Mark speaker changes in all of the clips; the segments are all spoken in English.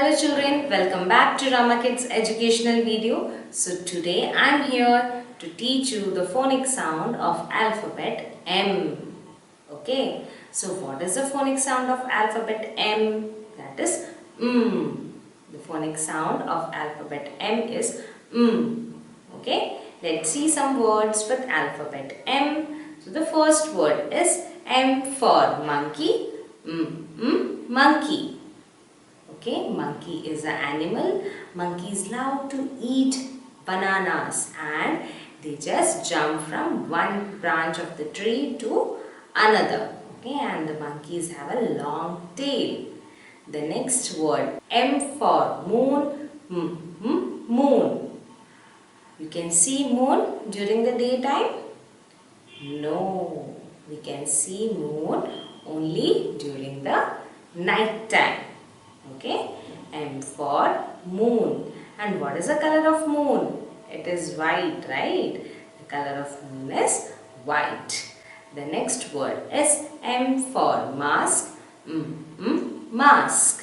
Speaker 1: Hello children, welcome back to RamaKidz educational video. So today I am here to teach you the phonic sound of alphabet M. Okay, so what is the phonic sound of alphabet M? That is M. The phonic sound of alphabet M is M. Okay, let's see some words with alphabet M. So the first word is M for monkey. Monkey. Okay, monkey is an animal. Monkeys love to eat bananas and they just jump from one branch of the tree to another. Okay, and the monkeys have a long tail. The next word, M for moon. Moon. You can see moon during the daytime? No, we can see moon only during the night time. Okay, M for moon. And what is the color of moon? It is white, right? The color of moon is white. The next word is M for mask. Mask.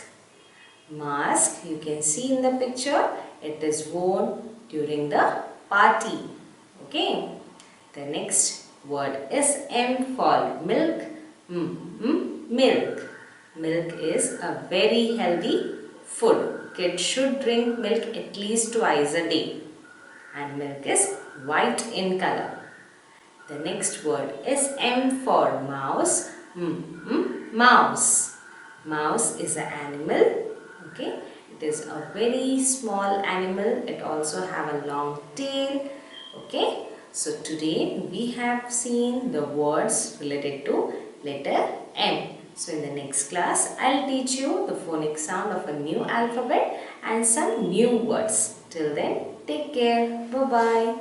Speaker 1: Mask, you can see in the picture, it is worn during the party. Okay. The next word is M for milk. Milk. Milk is a very healthy food. Kids should drink milk at least twice a day. And milk is white in color. The next word is M for mouse. Mouse. Mouse is an animal. Okay. It is a very small animal. It also have a long tail. Okay. So today we have seen the words related to letter M. So in the next class, I'll teach you the phonic sound of a new alphabet and some new words. Till then, take care. Bye-bye.